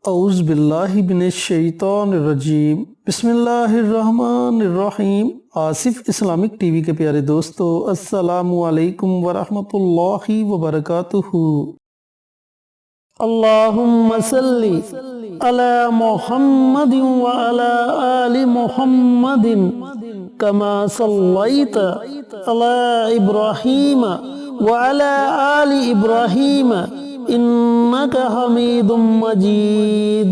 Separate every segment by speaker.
Speaker 1: औज़ बिल्लाहि मिनश शैतानिर रजीम बिस्मिल्लाहिर्रहमानिर्रहीम। Asif Islamic TV के प्यारे दोस्तों, अस्सलामु अलैकुम वरहमतुल्लाहि वबरकातुहू। अल्लाहुम्मा सल्ली अला मुहम्मदिन व अला आलि मुहम्मदिन कमा सल्लैत अला इब्राहीम व अला आलि इब्राहीम इन्नका हमीदुम मजीद।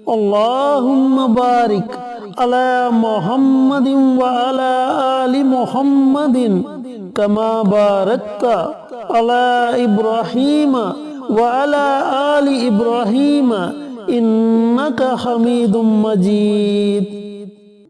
Speaker 1: अल्लाहुम्मा बारिक अला मुहम्मदिन व अला आलि मुहम्मदिन कमा बारकता अला इब्राहीम व अला आलि इब्राहीम इन्नका हमीदुम मजीद।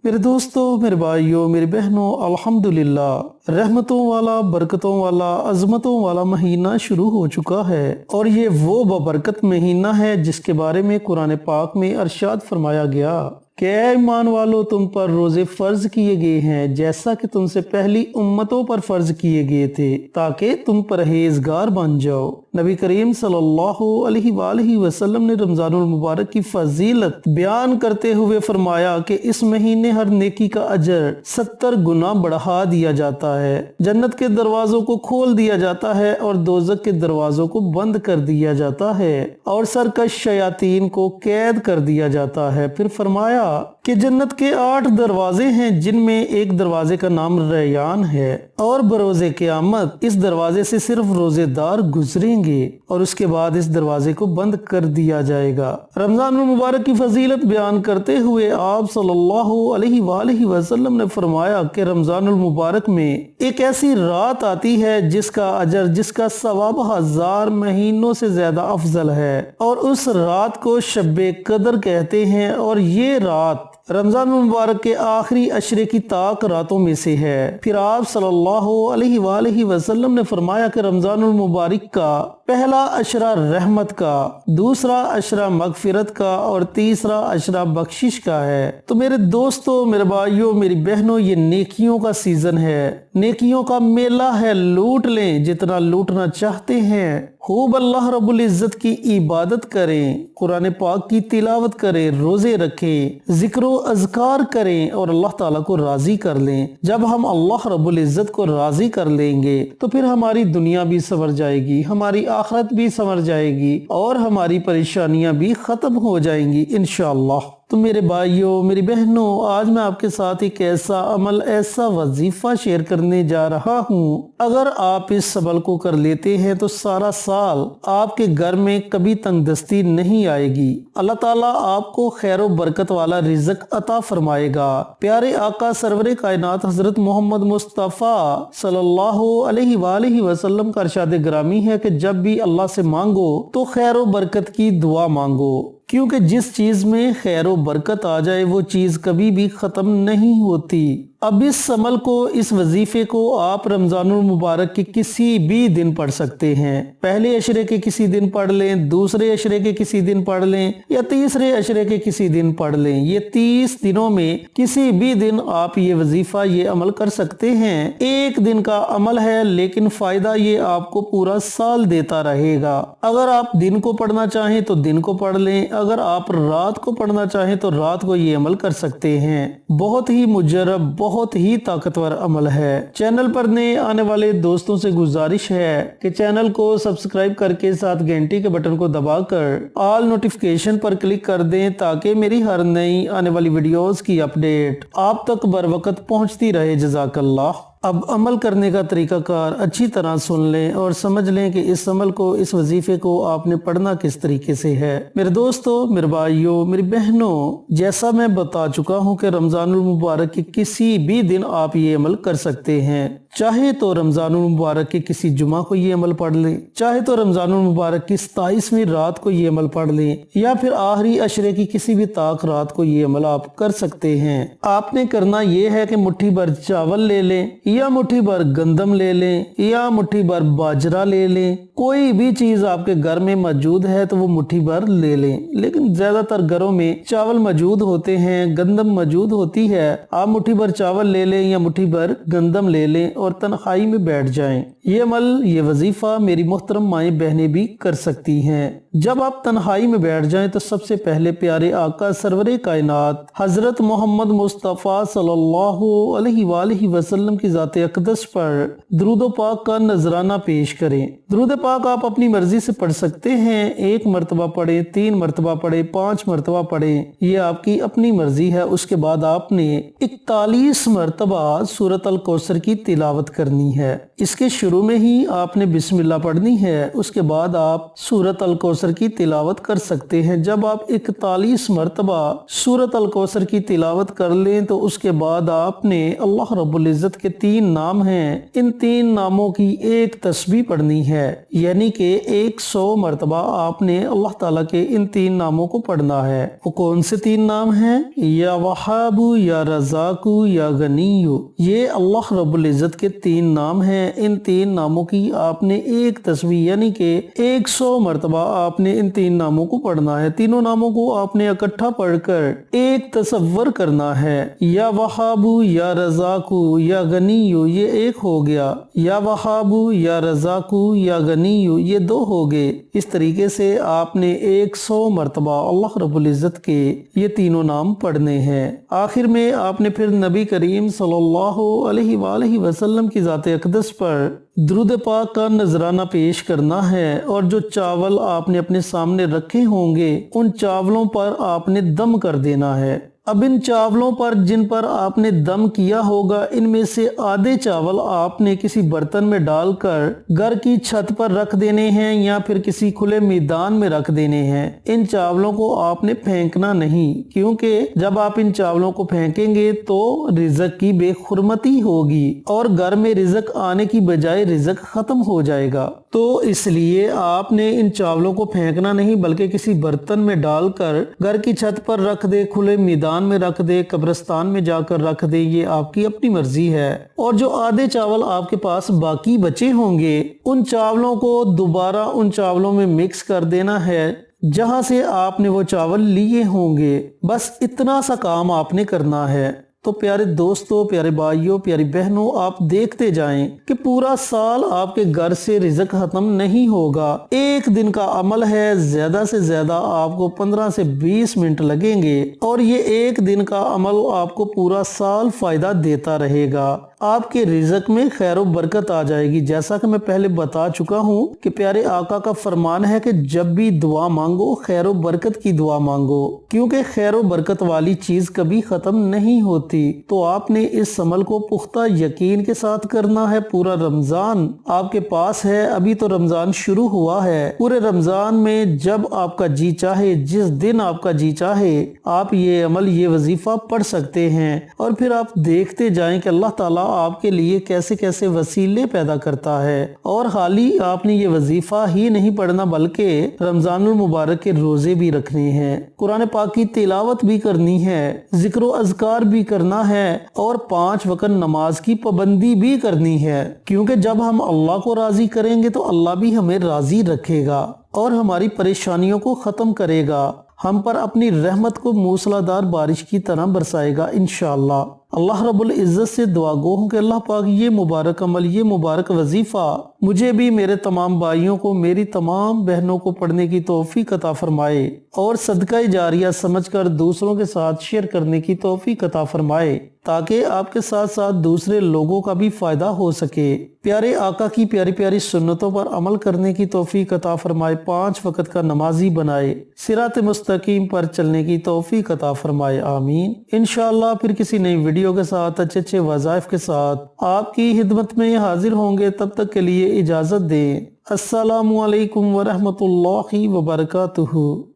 Speaker 1: मेरे दोस्तों, मेरे भाइयों, मेरी बहनों, अल्हम्दुलिल्लाह रहमतों वाला, बरकतों वाला, अजमतों वाला महीना शुरू हो चुका है और ये वो बबरकत महीना है जिसके बारे में कुरान पाक में इरशाद फरमाया गया कि ऐ ईमान वालों, तुम पर रोजे फर्ज किए गए हैं जैसा कि तुमसे पहली उम्मतों पर फर्ज किए गए थे, ताकि तुम परहेजगार बन जाओ। नबी करीम सल्लल्लाहु अलैहि वसल्लम ने रमजानुल मुबारक की फजीलत बयान करते हुए फरमाया कि इस महीने हर नेकी का अजर 70 गुना बढ़ा दिया जाता है, जन्नत के दरवाजों को खोल दिया जाता है और दोजख के दरवाजों को बंद कर दिया जाता है और सरकश शयातीन को कैद कर दिया जाता है। फिर फरमाया कि जन्नत के 8 दरवाजे हैं जिनमें एक दरवाजे का नाम रैयान है और बरोज़े क़यामत इस दरवाजे से सिर्फ रोजेदार गुजरेंगे और उसके बाद इस दरवाजे को बंद कर दिया जाएगा। रमजान मुबारक की फजीलत बयान करते हुए आप सल्लल्लाहु अलैहि वसल्लम ने फरमाया कि रमजान मुबारक में एक ऐसी रात आती है जिसका अजर, जिसका सवाब 1000 महीनों से ज्यादा अफजल है और उस रात को शब्बे कदर कहते हैं और ये रात रमजान मुबारक के आखिरी अशरे की ताक रातों में से है। फिर आप सल्लल्लाहु अलैहि वसल्लम ने फरमाया कि रमजान मुबारक का पहला अशरा रहमत का, दूसरा अशरा मगफिरत का और तीसरा अशरा बख्शिश का है। तो मेरे दोस्तों, मेरे भाइयों, मेरी बहनों, ये नेकियों का सीजन है, नेकियों का मेला है। लूट लें जितना लूटना चाहते हैं, खूब अल्लाह रब्बुल इज्जत की इबादत करें, कुरान पाक की तिलावत करें, रोजे रखें, जिक्र अज़कार करें और अल्लाह ताला को राजी कर लें। जब हम अल्लाह रब्बुल इज्जत को राजी कर लेंगे तो फिर हमारी दुनिया भी संवर जाएगी, हमारी आखिरत भी संवर जाएगी और हमारी परेशानियां भी खत्म हो जाएंगी इंशाअल्लाह। तो मेरे भाइयों, मेरी बहनों, आज मैं आपके साथ एक ऐसा अमल, ऐसा वजीफा शेयर करने जा रहा हूँ। अगर आप इस अमल को कर लेते हैं तो सारा साल आपके घर में कभी तंगदस्ती नहीं आएगी। अल्लाह ताला आपको खैर व बरकत वाला रिज़्क अता फरमाएगा। प्यारे आका सरवरे कायनात हजरत मोहम्मद मुस्तफ़ा सल्लल्लाहु अलैहि वसल्लम का इरशाद ग्रामी है कि जब भी अल्लाह से मांगो तो खैर व बरकत की दुआ मांगो, क्योंकि जिस चीज में खैर व बरकत आ जाए वो चीज कभी भी खत्म नहीं होती। अब इस अमल को, इस वजीफे को आप रमजानुल मुबारक के किसी भी दिन पढ़ सकते हैं। पहले अशरे के किसी दिन पढ़ लें, दूसरे अशरे के किसी दिन पढ़ लें या तीसरे अशरे के किसी दिन पढ़ लें। ये 30 दिनों में किसी भी दिन आप ये वजीफा, ये अमल कर सकते हैं। एक दिन का अमल है लेकिन फायदा ये आपको पूरा साल देता रहेगा। अगर आप दिन को पढ़ना चाहें तो दिन को पढ़ लें, अगर आप रात को पढ़ना चाहें तो रात को ये अमल कर सकते हैं। बहुत ही मुजर्रब, बहुत ही ताकतवर अमल है। चैनल पर नए आने वाले दोस्तों से गुजारिश है कि चैनल को सब्सक्राइब करके साथ घंटी के बटन को दबाकर ऑल नोटिफिकेशन पर क्लिक कर दें ताकि मेरी हर नई आने वाली वीडियोस की अपडेट आप तक बर वक्त पहुंचती रहे। जज़ाकल्लाह। अब अमल करने का तरीकाकार अच्छी तरह सुन लें और समझ लें कि इस अमल को, इस वजीफे को आपने पढ़ना किस तरीके से है। मेरे दोस्तों, मेरे भाइयों, मेरी बहनों, जैसा मैं बता चुका हूं कि रमजानुल मुबारक के किसी भी दिन आप ये अमल कर सकते हैं। चाहे तो रमजानुल मुबारक के किसी जुमा को ये अमल पढ़ लें, चाहे तो रमजानुल मुबारक की 27वीं रात को ये अमल पढ़ लें या फिर आखिरी अशरे की किसी भी ताक रात को ये अमल आप कर सकते हैं। आपने करना ये है कि मुट्ठी भर चावल ले लें या मुट्ठी भर गंदम ले लें या मुट्ठी भर बाजरा ले लें। कोई भी चीज आपके घर में मौजूद है तो वो मुट्ठी भर ले लें, लेकिन ज्यादातर घरों में चावल मौजूद होते हैं, गंदम मौजूद होती है। आप मुट्ठी भर चावल ले लें या मुट्ठी भर गंदम ले लें और तन्हाई में बैठ जाएं। ये अमल, ये वजीफा मेरी मोहतरम माएँ बहनें भी कर सकती हैं। جب آپ تنہائی میں بیٹھ جائیں تو سب سے پہلے پیارے آقا سرور کائنات حضرت محمد مصطفیٰ صلی اللہ علیہ وآلہ وسلم کی ذات اقدس پر درود و پاک کا نذرانہ پیش کریں۔ درود پاک آپ اپنی مرضی سے پڑھ سکتے ہیں، 1 مرتبہ پڑھیں، 3 مرتبہ پڑھیں، 5 مرتبہ پڑھیں، یہ آپ کی اپنی مرضی ہے۔ اس کے بعد آپ نے 41 مرتبہ سورۃ الکوثر کی تلاوت کرنی ہے۔ اس کے شروع میں ہی آپ نے بسم اللہ پڑھنی ہے، اس کے بعد آپ سورۃ الکوثر کی تلاوت کر سکتے ہیں۔ جب آپ 41 مرتبہ سورۃ الکوثر کی تلاوت کر لیں تو اس کے بعد آپ نے اللہ رب العزت کے 3 نام ہیں، ان 3 ناموں کی ایک تسبیح پڑھنی ہے، یعنی کہ 100 مرتبہ آپ نے اللہ تعالیٰ کے ان 3 ناموں کو پڑھنا ہے۔ وہ کون سے 3 نام ہیں؟ یا وہاب، یا رزاق، یا غنی۔ یہ اللہ رب العزت کے 3 نام ہیں۔ ان 3 ناموں کی آپ نے ایک تسبیح یعنی کہ 100 مرتبہ آپ نے ان 3 ناموں کو پڑھنا ہے۔ تینوں ناموں کو آپ نے اکٹھا پڑھ کر ایک تصور کرنا ہے، یا وہاب، یا رزاق، یا غنی، یہ ایک ہو گیا، یا وہاب، یا رزاق، یا غنی، یہ 2 ہو گئے۔ اس طریقے سے آپ نے 100 مرتبہ اللہ رب العزت کے یہ تینوں نام پڑھنے ہیں۔ آخر میں آپ نے پھر نبی کریم صلی اللہ علیہ وآلہ وسلم کی ذات اقدس پر درود پاک کا نذرانہ پیش کرنا ہے، اور جو چاول آپ نے اپنے سامنے رکھے ہوں گے ان چاولوں پر آپ نے دم کر دینا ہے۔ اب ان چاولوں پر جن پر آپ نے دم کیا ہوگا ان میں سے آدھے چاول آپ نے کسی برتن میں ڈال کر گھر کی چھت پر رکھ دینے ہیں یا پھر کسی کھلے میدان میں رکھ دینے ہیں۔ ان چاولوں کو آپ نے پھینکنا نہیں، کیونکہ جب آپ ان چاولوں کو پھینکیں گے تو رزق کی بے حرمتی ہوگی اور گھر میں رزق آنے کی بجائے رزق ختم ہو جائے گا۔ تو اس لیے آپ نے ان چاولوں کو پھینکنا نہیں بلکہ کسی برتن میں ڈال کر گھر کی چھت پر رکھ دے، کھلے میدان میں رکھ دے، قبرستان میں جا کر رکھ دے، یہ آپ کی اپنی مرضی ہے۔ اور جو آدھے چاول آپ کے پاس باقی بچے ہوں گے ان چاولوں کو دوبارہ ان چاولوں میں مکس کر دینا ہے جہاں سے آپ نے وہ چاول لیے ہوں گے۔ بس اتنا سا کام آپ نے کرنا ہے۔ تو پیارے دوستو، پیارے بھائیوں، پیاری بہنوں، آپ دیکھتے جائیں کہ پورا سال آپ کے گھر سے رزق ختم نہیں ہوگا۔ ایک دن کا عمل ہے، زیادہ سے زیادہ آپ کو 15 سے 20 منٹ لگیں گے اور یہ ایک دن کا عمل آپ کو پورا سال فائدہ دیتا رہے گا۔ آپ کے رزق میں خیر و برکت آ جائے گی۔ جیسا کہ میں پہلے بتا چکا ہوں کہ پیارے آقا کا فرمان ہے کہ جب بھی دعا مانگو خیر و برکت کی دعا مانگو، کیونکہ خیر و برکت والی چیز کبھی ختم نہیں ہوتی۔ تو آپ نے اس عمل کو پختہ یقین کے ساتھ کرنا ہے۔ پورا رمضان آپ کے پاس ہے، ابھی تو رمضان شروع ہوا ہے۔ پورے رمضان میں جب آپ کا جی چاہے، جس دن آپ کا جی چاہے، آپ یہ عمل، یہ وظیفہ پڑھ سکتے ہیں، اور پھر آپ دیکھتے جائیں کہ اللہ تعالیٰ آپ کے لیے کیسے کیسے وسیلے پیدا کرتا ہے۔ اور حالی آپ نے یہ وظیفہ ہی نہیں پڑھنا بلکہ رمضان المبارک کے روزے بھی رکھنے ہیں، قرآن پاک کی تلاوت بھی کرنی ہے، ذکر و اذکار بھی کرنا ہے، اور 5 وقت نماز کی پابندی بھی کرنی ہے، کیونکہ جب ہم اللہ کو راضی کریں گے تو اللہ بھی ہمیں راضی رکھے گا اور ہماری پریشانیوں کو ختم کرے گا، ہم پر اپنی رحمت کو موسلادھار بارش کی طرح برسائے گا انشاءاللہ۔ اللہ رب العزت سے دعا گو ہوں کہ اللہ پاک یہ مبارک عمل، یہ مبارک وظیفہ مجھے بھی، میرے تمام بھائیوں کو، میری تمام بہنوں کو پڑھنے کی توفیق عطا فرمائے اور صدقہ جاریہ سمجھ کر دوسروں کے ساتھ شیئر کرنے کی توفیق عطا فرمائے، تاکہ آپ کے ساتھ ساتھ دوسرے لوگوں کا بھی فائدہ ہو سکے۔ پیارے آقا کی پیاری پیاری سنتوں پر عمل کرنے کی توفیق عطا فرمائے، 5 وقت کا نمازی بنائے، صراط مستقیم پر چلنے کی توفیق عطا فرمائے، آمین۔ انشاءاللہ پھر کسی نئی ویڈیو کے ساتھ، اچھے اچھے وظائف کے ساتھ آپ کی خدمت میں حاضر ہوں گے۔ تب تک کے لیے اجازت دیں۔ السلام علیکم ورحمۃ اللہ وبرکاتہ۔